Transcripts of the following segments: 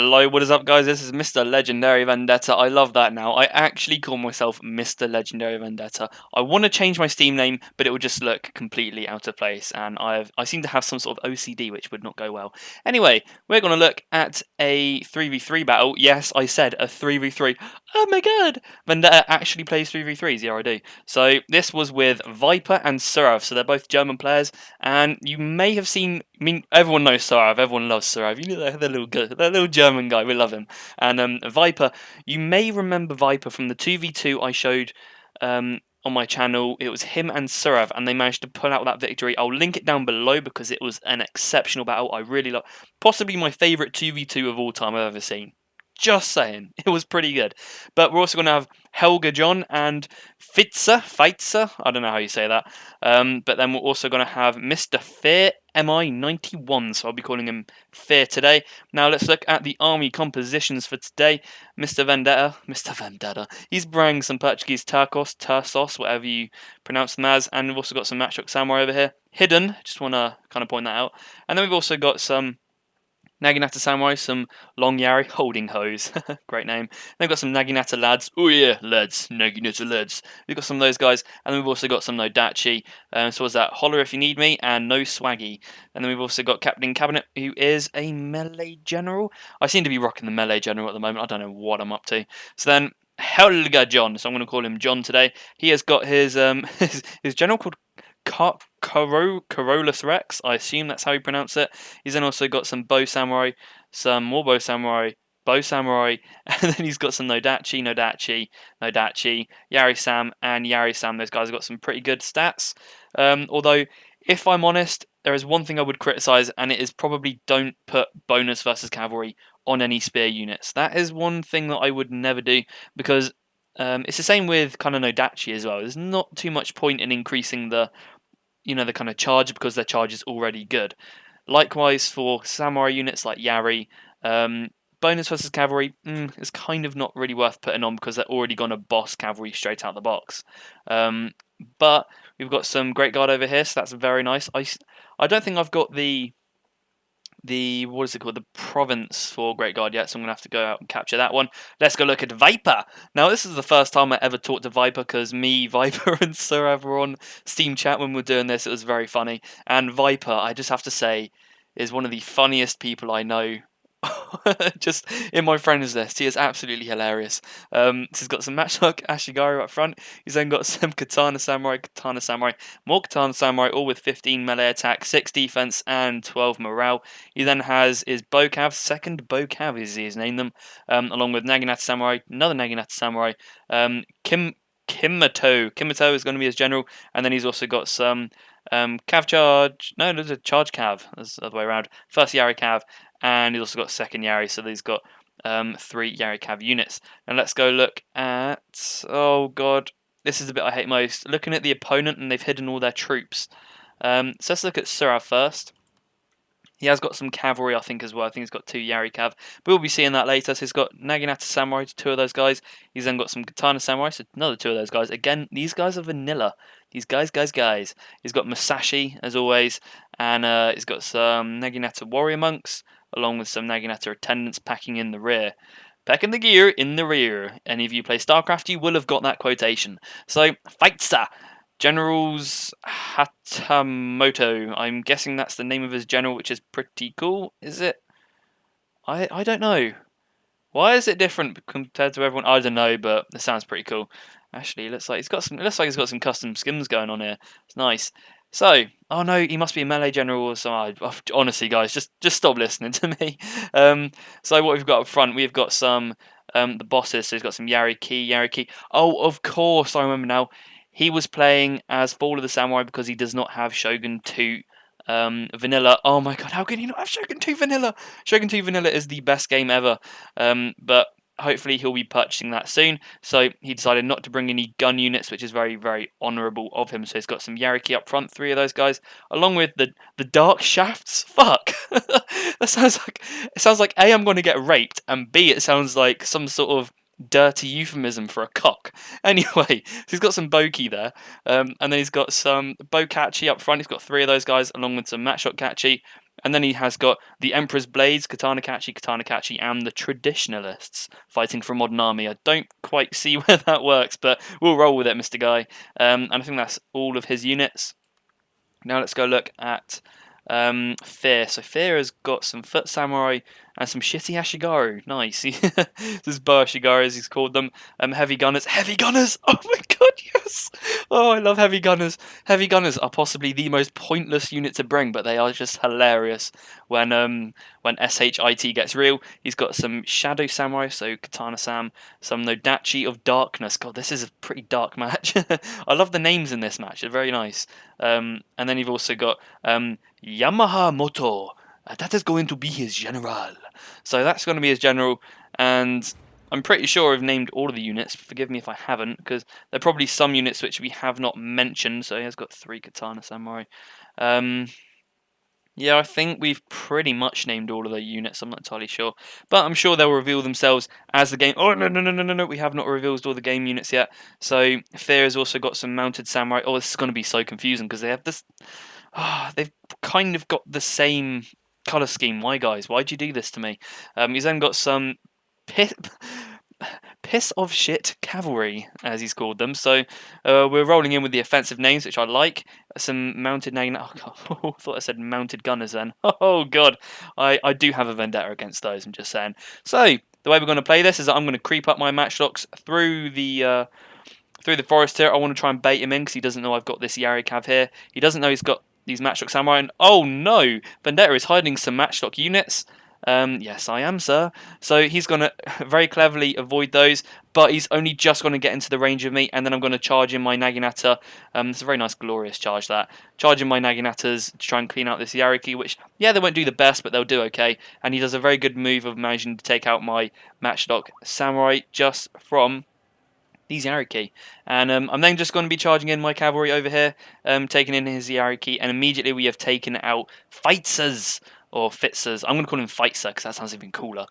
Hello, what is up guys? This is Mr. Legendary Vendetta. I love that now. I actually call myself Mr. Legendary Vendetta. I want to change my Steam name, but it would just look completely out of place, and I seem to have some sort of OCD which would not go well. Anyway, we're going to look at a 3v3 battle. Yes, I said a 3v3. Oh my god! Vendetta actually plays 3v3s, yeah I do. So this was with Viper and Surav, so they're both German players, and you may have seen, I mean, everyone knows Surav, everyone loves Surav. You know the little German guy, we love him. And Viper, you may remember Viper from the 2v2 I showed on my channel. It was him and Surav, and they managed to pull out that victory. I'll link it down below because it was an exceptional battle. I really love, possibly my favourite 2v2 of all time I've ever seen. Just saying, it was pretty good. But we're also going to have HelgeJon and Fytzer, I don't know how you say that. But then we're also going to have Mr. Fear MI91, so I'll be calling him Fear today. Now let's look at the army compositions for today. Mr. Vendetta, he's bringing some Portuguese Turcos, whatever you pronounce them as, and we've also got some Matchlock Samurai over here. Hidden, just want to kind of point that out. And then we've also got some Naginata Samurai, some Long Yari, Holding Hose, great name. Then we've got some Naginata Lads, oh yeah, lads, Naginata Lads. We've got some of those guys, and then we've also got some Nodachi, so what's that, Holler If You Need Me, and No Swaggy. And then we've also got Captain Cabinet, who is a melee general. I seem to be rocking the melee general at the moment, I don't know what I'm up to. So then, HelgeJon, so I'm going to call him John today. He has got his his general called Carolus Rex, I assume that's how you pronounce it. He's then also got some Bow Samurai, some more Bow Samurai, and then he's got some Nodachi, Yari Sam, and Yari Sam. Those guys have got some pretty good stats. Although, if I'm honest, there is one thing I would criticize, and it is probably don't put bonus versus cavalry on any spear units. That is one thing that I would never do, because it's the same with kind of Nodachi as well. There's not too much point in increasing the the kind of charge because their charge is already good. Likewise for samurai units like Yari, bonus versus cavalry is kind of not really worth putting on because they're already going to boss cavalry straight out the box. But we've got some Great Guard over here, so that's very nice. I don't think I've got the what is it called, the province for Great Guard yet, so I'm gonna have to go out and capture that one. Let's go look at Viper. Now this is the first time I ever talked to Viper, because me, Viper, and Surav were on Steam chat when we were doing this. It was very funny, and Viper, I just have to say, is one of the funniest people I know. Just in my friends list, he is absolutely hilarious. He's got some Matchlock Ashigaru up front. He's then got some Katana Samurai, more Katana Samurai, all with 15 melee attack, 6 defense, and 12 morale. He then has his Bocav, second Bocav is he's named them, along with Naginata Samurai, another Naginata Samurai, Kimito is going to be his general, and then he's also got some Cav Charge. No, there's a Charge Cav. That's the other way around. First Yari Cav, and he's also got second Yari, so he's got 3 Yari Cav units. And let's go look at, oh god, this is the bit I hate most. Looking at the opponent, and they've hidden all their troops. So let's look at Surav first. He has got some cavalry, I think, as well. I think he's got 2 Yari Cav. But we'll be seeing that later. So he's got Naginata Samurai, 2 of those guys. He's then got some Katana Samurai, so another 2 of those guys. Again, these guys are vanilla. These guys. He's got Musashi, as always. And he's got some Naginata Warrior Monks, along with some Naginata Attendants packing in the rear. Packing the gear in the rear. Any of you play StarCraft, you will have got that quotation. So, Fytzer. General's Hatamoto. I'm guessing that's the name of his general, which is pretty cool. Is it? I don't know. Why is it different compared to everyone? I don't know, but it sounds pretty cool. Actually, it looks like he's got some custom skins going on here. It's nice. So, oh no, he must be a melee general or something. Honestly, guys, just stop listening to me. So what we've got up front, we've got some the bosses. So he's got some Yari Key. Oh, of course, I remember now. He was playing as Fall of the Samurai because he does not have Shogun 2 Vanilla. Oh my god, how can he not have Shogun 2 Vanilla? Shogun 2 Vanilla is the best game ever. But hopefully he'll be purchasing that soon. So he decided not to bring any gun units, which is very, very honourable of him. So he's got some Yariki up front, 3 of those guys, along with the Dark Shafts. Fuck! That sounds like A, I'm going to get raped, and B, it sounds like some sort of dirty euphemism for a cock. Anyway, so he's got some Boki there, and then he's got some Bokachi up front. He's got 3 of those guys, along with some Matchlock Kachi. And then he has got the Emperor's Blades, Katana Kachi, and the Traditionalists fighting for a modern army. I don't quite see where that works, but we'll roll with it, Mr. Guy. And I think that's all of his units. Now let's go look at Fear. So Fear has got some Foot Samurai and some shitty Ashigaru. Nice. This is Bow Ashigaru, as he's called them. Heavy Gunners. Heavy Gunners! Oh my god, yes! Oh, I love Heavy Gunners. Heavy Gunners are possibly the most pointless unit to bring, but they are just hilarious when SHIT gets real. He's got some Shadow Samurai, so Katana Sam, some Nodachi of Darkness. God, this is a pretty dark match. I love the names in this match. They're very nice. And then you've also got Yamaha Moto. That is going to be his general. So that's going to be his general. And I'm pretty sure I've named all of the units. Forgive me if I haven't, because there are probably some units which we have not mentioned. So he has got 3 Katana Samurai. Yeah, I think we've pretty much named all of the units. I'm not entirely sure. But I'm sure they'll reveal themselves as the game... Oh, no. We have not revealed all the game units yet. So Fear has also got some Mounted Samurai. Oh, this is going to be so confusing because they have this... they've kind of got the same colour scheme. Why, guys? Why'd you do this to me? He's then got some piss of shit cavalry, as he's called them. So we're rolling in with the offensive names, which I like. Some mounted Oh god, I thought I said mounted gunners then. Oh god, I do have a vendetta against those. I'm just saying. So the way we're going to play this is that I'm going to creep up my matchlocks through the forest here. I want to try and bait him in because he doesn't know I've got this Yari Cav here. He doesn't know he's got these matchlock samurai. And oh no, Vendetta is hiding some matchlock units. Yes, I am, sir. So he's going to very cleverly avoid those, but he's only just going to get into the range of me, and then I'm going to charge in my Naginata. It's a very nice, glorious charge, that. Charge in my Naginatas to try and clean out this Yariki, which, yeah, they won't do the best, but they'll do okay. And he does a very good move of managing to take out my matchlock samurai just from these Yariki. And I'm then just going to be charging in my cavalry over here, taking in his Yariki, and immediately we have taken out Fytzers. Or Fytzers. I'm going to call him Fytzer because that sounds even cooler.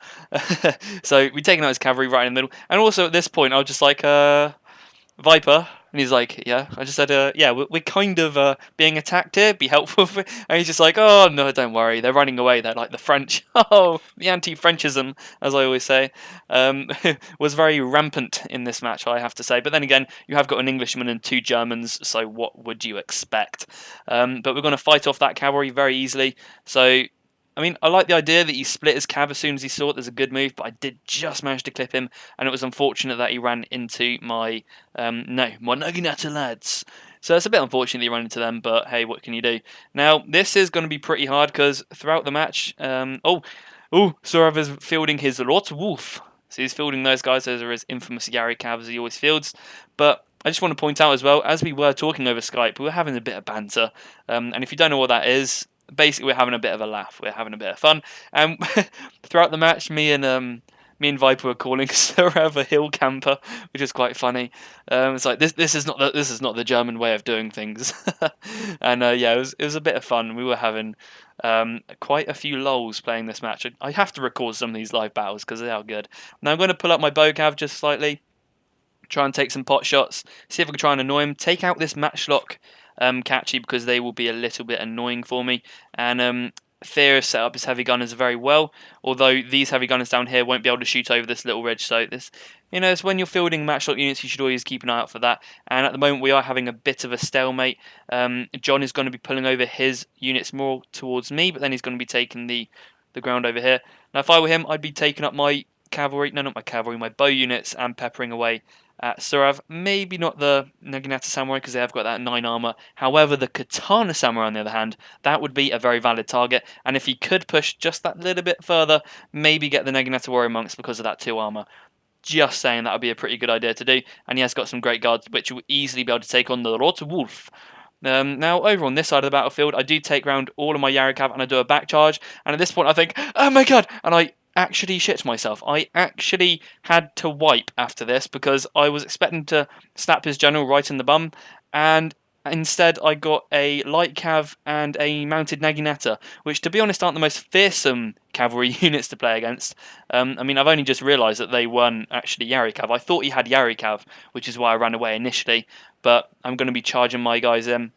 So we've taken out his cavalry right in the middle. And also at this point, I was just like, Viper. And he's like, yeah. I just said, yeah, we're kind of being attacked here. Be helpful. And he's just like, oh, no, don't worry. They're running away. They're like the French. Oh, the anti-Frenchism, as I always say, was very rampant in this match, I have to say. But then again, you have got an Englishman and 2 Germans, so what would you expect? But we're going to fight off that cavalry very easily. So I mean, I like the idea that he split his cav as soon as he saw it. There's a good move, but I did just manage to clip him, and it was unfortunate that he ran into my Naginata lads. So it's a bit unfortunate that he ran into them, but hey, what can you do? Now, this is going to be pretty hard, because throughout the match... Surav is fielding his Lord Wolf. So he's fielding those guys. Those are his infamous Yari cavs he always fields. But I just want to point out as well, as we were talking over Skype, we were having a bit of banter. And if you don't know what that is... Basically, we're having a bit of a laugh. We're having a bit of fun. And throughout the match, me and Viper were calling Surav a hill camper, which is quite funny. It's like this is not the German way of doing things. And yeah, it was a bit of fun. We were having quite a few lols playing this match. I have to record some of these live battles because they are good. Now I'm going to pull up my bow cav just slightly, try and take some pot shots, see if I can try and annoy him, take out this matchlock. Catchy, because they will be a little bit annoying for me. And Fear set up his heavy gunners very well, although these heavy gunners down here won't be able to shoot over this little ridge. So this, it's when you're fielding matchlock units, you should always keep an eye out for that. And at the moment, we are having a bit of a stalemate. John is going to be pulling over his units more towards me, but then he's going to be taking the ground over here. Now, if I were him, I'd be taking up my cavalry, no, not my cavalry, my bow units, and peppering away at Surav. Maybe not the Naginata Samurai because they have got that 9 armor. However, the Katana Samurai, on the other hand, that would be a very valid target. And if he could push just that little bit further, maybe get the Naginata Warrior Monks because of that 2 armor. Just saying, that would be a pretty good idea to do. And he has got some great guards, which will easily be able to take on the Lord Wolf. Now, over on this side of the battlefield, I do take round all of my Yarikav and I do a back charge. And at this point, I think, oh my god! And I actually shit myself. I actually had to wipe after this because I was expecting to snap his general right in the bum, and instead I got a light cav and a mounted Naginata, which to be honest aren't the most fearsome cavalry units to play against. I mean, I've only just realised that they weren't actually Yari cav. I thought he had Yari cav, which is why I ran away initially, but I'm going to be charging my guys in.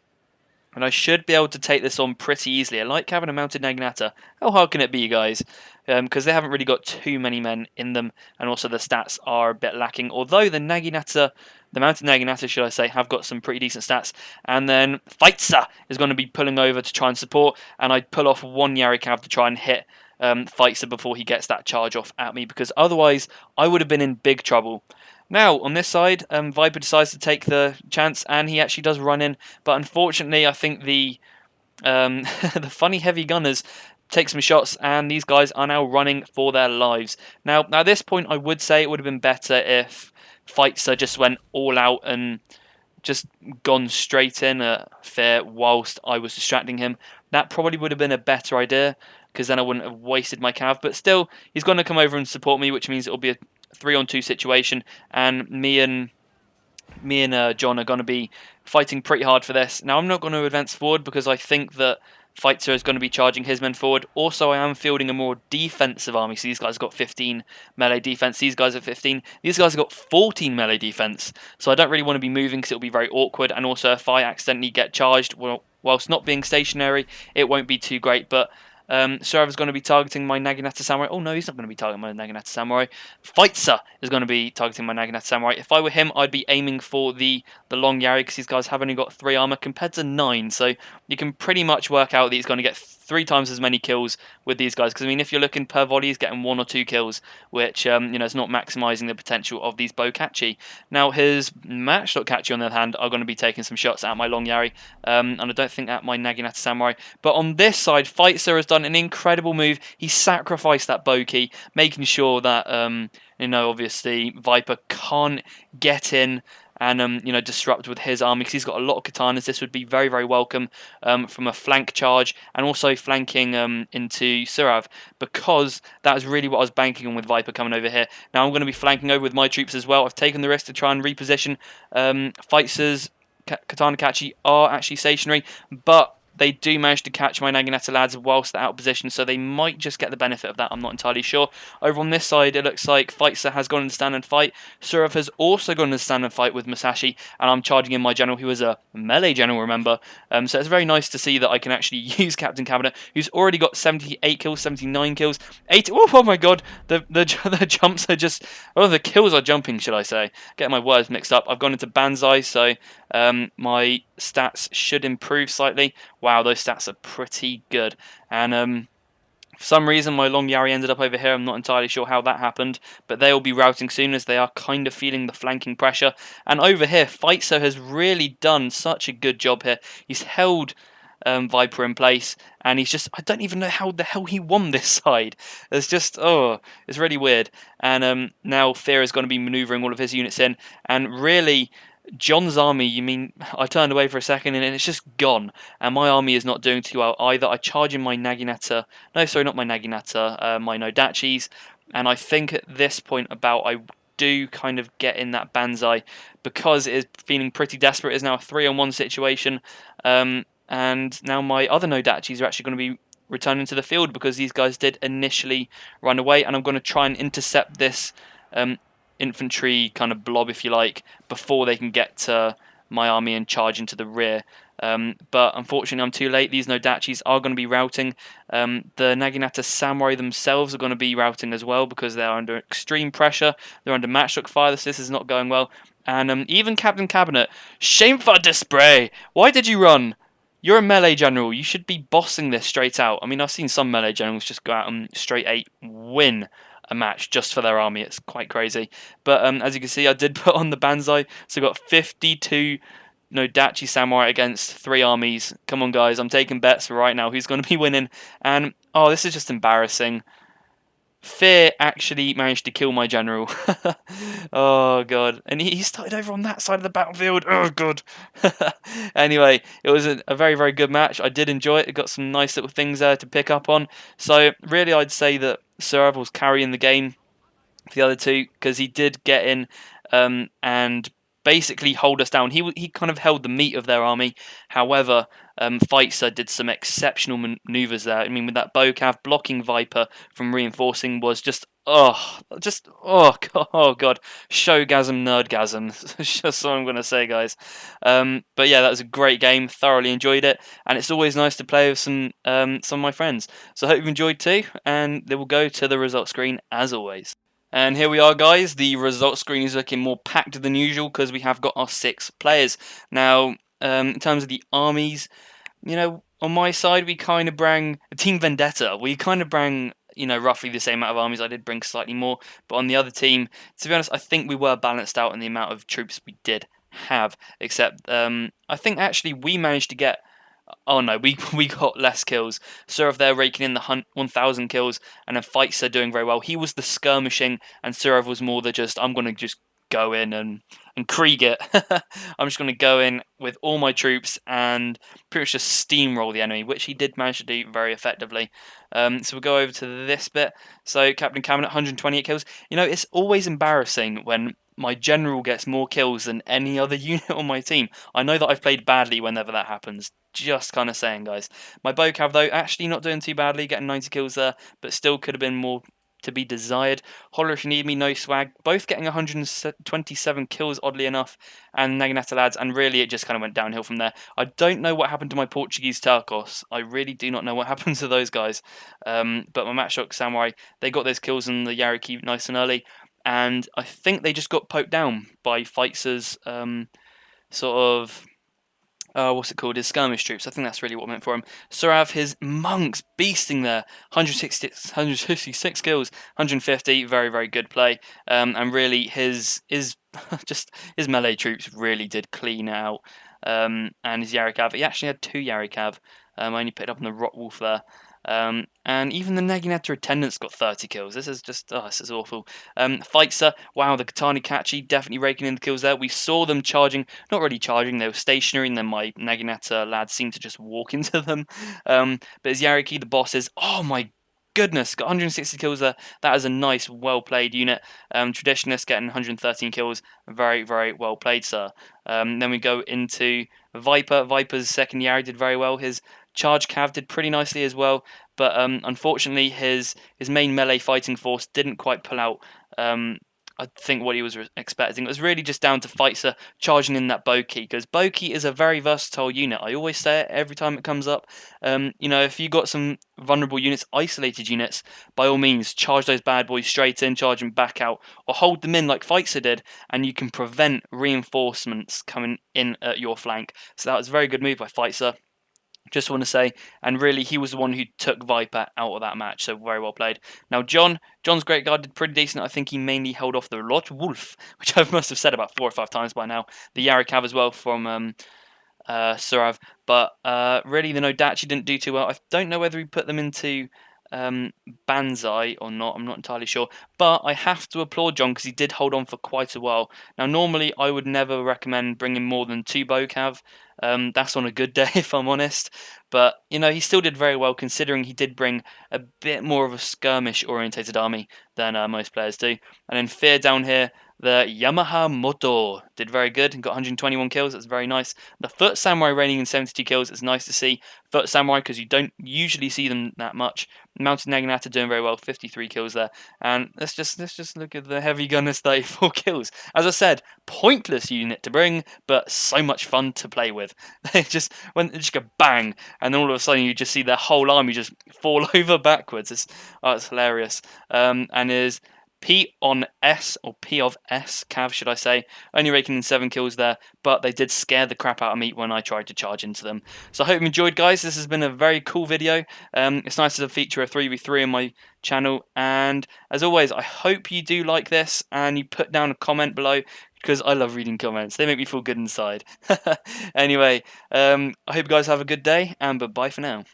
And I should be able to take this on pretty easily. I like having a mounted Naginata. How hard can it be, guys? Because they haven't really got too many men in them, and also the stats are a bit lacking. Although the Naginata, the mounted Naginata, should I say, have got some pretty decent stats. And then Fytzer is going to be pulling over to try and support, and I'd pull off one Yarikav to try and hit Fytzer before he gets that charge off at me, because otherwise I would have been in big trouble. Now, on this side, Viper decides to take the chance, and he actually does run in. But unfortunately, I think the the funny heavy gunners take some shots, and these guys are now running for their lives. Now, at this point, I would say it would have been better if Fytzer just went all out and just gone straight in at Fear whilst I was distracting him. That probably would have been a better idea, because then I wouldn't have wasted my cav. But still, he's going to come over and support me, which means it'll be a 3-on-2 situation, and me and John are going to be fighting pretty hard for this. Now, I'm not going to advance forward because I think that Fytzer is going to be charging his men forward. Also, I am fielding a more defensive army. So these guys got 15 melee defense. These guys are 15. These guys have got 14 melee defense. So I don't really want to be moving because it'll be very awkward. And also, if I accidentally get charged, well, whilst not being stationary, it won't be too great. But Surav is going to be targeting my Naginata Samurai. Oh no, he's not going to be targeting my Naginata Samurai. Fytzer is going to be targeting my Naginata Samurai. If I were him, I'd be aiming for the long Yari, because these guys have only got 3 armor compared to 9. So you can pretty much work out that he's going to get 3 times as many kills with these guys. Because I mean, if you're looking per volley, he's getting 1 or 2 kills, which is not maximising the potential of these Bokachi. Now his matchlock Kachi, on the other hand, are going to be taking some shots at my long Yari, and I don't think at my Naginata Samurai. But on this side, Fytzer has done an incredible move. He sacrificed that Boki, making sure that obviously Viper can't get in and disrupt with his army, because he's got a lot of katanas. This would be very, very welcome from a flank charge, and also flanking into Surav, because that is really what I was banking on with Viper coming over here. Now I'm going to be flanking over with my troops as well. I've taken the risk to try and reposition. Fytzer's Katana Kachi are actually stationary, but they do manage to catch my Naginata lads whilst they're out of position, so they might just get the benefit of that. I'm not entirely sure. Over on this side, it looks like Fytzer has gone into stand and fight. Surav has also gone into stand and fight with Masashi, and I'm charging in my general, who is a melee general, remember. So it's very nice to see that I can actually use Captain Cabinet, who's already got 78 kills, 79 kills, 80... Oh my god, the jumps are just... Oh, the kills are jumping, should I say. Getting my words mixed up. I've gone into Banzai, so my stats should improve slightly. Wow, those stats are pretty good. And for some reason, my long Yari ended up over here. I'm not entirely sure how that happened, but they will be routing soon, as they are kind of feeling the flanking pressure. And over here, Fytzer has really done such a good job here. He's held Viper in place, and he's just... I don't even know how the hell he won this side. It's just... Oh, it's really weird. And now Fear is going to be manoeuvring all of his units in, and really... John's army, you mean, I turned away for a second and it's just gone. And my army is not doing too well either. I charge in my Naginata, no, sorry, not my Naginata, my Nodachis. And I think at this point about I do kind of get in that Banzai, because it is feeling pretty desperate. It is now a 3-on-1 situation. And now my other Nodachis are actually going to be returning to the field, because these guys did initially run away. And I'm going to try and intercept this infantry kind of blob, if you like, before they can get to my army and charge into the rear. But unfortunately, I'm too late. These Nodachis are going to be routing. The Naginata Samurai themselves are going to be routing as well, because they're under extreme pressure. They're under matchlock fire. This is not going well. And even Captain Cabinet, shameful display. Why did you run? You're a melee general. You should be bossing this straight out. I mean, I've seen some melee generals just go out and straight 8 win a match just for their army. It's quite crazy. But as you can see, I did put on the Banzai, so got 52 Nodachi Samurai against 3 armies. Come on, guys, I'm taking bets right now. Who's going to be winning? And, oh, this is just embarrassing. Fear actually managed to kill my general. Oh, God. And he started over on that side of the battlefield. Oh, God. Anyway, it was a very, very good match. I did enjoy it. It got some nice little things there to pick up on. So, really, I'd say that Surav was carrying the game for the other two, because he did get in and basically hold us down. He kind of held the meat of their army. However, Fytzer did some exceptional maneuvers there. I mean, with that Bocav blocking Viper from reinforcing was just Oh god, showgasm, nerdgasm. It's just what I'm gonna say, guys. But yeah, that was a great game. Thoroughly enjoyed it, and it's always nice to play with some of my friends. So I hope you've enjoyed too, and they will go to the result screen as always. And here we are, guys. The result screen is looking more packed than usual because we have got our 6 players now. In terms of the armies, on my side, we kind of bring Team Vendetta. We kind of bring, roughly the same amount of armies. I did bring slightly more, but on the other team, to be honest, I think we were balanced out in the amount of troops we did have. Except, I think actually we managed to get. Oh no, we got less kills. Surav there raking in the 1,000 kills, and then Fytzer doing very well. He was the skirmishing, and Surav was more the just I'm gonna just go in and Krieg it. I'm just gonna go in with all my troops and pretty much just steamroll the enemy, which he did manage to do very effectively. So we'll go over to this bit. So Captain Cabinet, 128 kills. It's always embarrassing when my general gets more kills than any other unit on my team. I know that I've played badly whenever that happens. Just kind of saying, guys. My bow cav, though, actually not doing too badly, getting 90 kills there, but still could have been more to be desired. Holler if you need me, no swag. Both getting 127 kills, oddly enough, and Naginata lads, and really it just kind of went downhill from there. I don't know what happened to my Portuguese Turcos. I really do not know what happened to those guys. But my Matchlock Samurai, they got those kills in the Yariki nice and early, and I think they just got poked down by Fytzer's sort of what's it called? His skirmish troops. I think that's really what meant for him. Surav, his monks, beasting there. 166 kills, 150. Very, very good play. And really, his just his melee troops really did clean out. And his Yarikav, he actually had 2 Yarikav. I only picked up on the Rotwolf there. And even the Naginata attendants got 30 kills. This is just, this is awful. Fytzer, wow, the Katani Kachi definitely raking in the kills there. We saw them charging, not really charging, they were stationary, and then my Naginata lads seemed to just walk into them. But his Yariki, the bosses, oh my goodness, got 160 kills there. That is a nice, well played unit. Traditionalist getting 113 kills. Very, very well played, sir. Then we go into Viper. Viper's second Yari did very well. His Charge Cav did pretty nicely as well, but unfortunately his main melee fighting force didn't quite pull out. I think what he was expecting. It was really just down to Fytzer charging in that Boki, because Boki is a very versatile unit. I always say it every time it comes up. If you got some vulnerable units, isolated units, by all means charge those bad boys straight in, charge them back out, or hold them in like Fytzer did, and you can prevent reinforcements coming in at your flank. So that was a very good move by Fytzer. Just want to say, and really, he was the one who took Viper out of that match, so very well played. Now, John's great guard did pretty decent. I think he mainly held off the Rotwolf, which I must have said about 4 or 5 times by now. The Yarikav as well from Surav, but really, the Nodachi didn't do too well. I don't know whether he put them into Banzai or not. I'm not entirely sure, but I have to applaud John because he did hold on for quite a while. Now, normally, I would never recommend bringing more than 2 Bocav. That's on a good day, if I'm honest. But, he still did very well considering he did bring a bit more of a skirmish-orientated army than most players do. And then Fear down here, the Yamaha Moto did very good and got 121 kills. That's very nice. The Foot Samurai reigning in 72 kills. It's nice to see. Foot Samurai, because you don't usually see them that much. Mounted Naginata doing very well, 53 kills there. And let's just look at the Heavy Gunners, 34 kills. As I said, pointless unit to bring, but so much fun to play with. They just go bang, and then all of a sudden you just see their whole army just fall over backwards. It's hilarious. And is P on S, or P of S, Cav should I say, only raking in 7 kills there, but they did scare the crap out of me when I tried to charge into them. So I hope you enjoyed, guys. This has been a very cool video. It's nice to feature a 3v3 on my channel, and as always, I hope you do like this, and you put down a comment below, because I love reading comments. They make me feel good inside. Anyway, I hope you guys have a good day, and bye for now.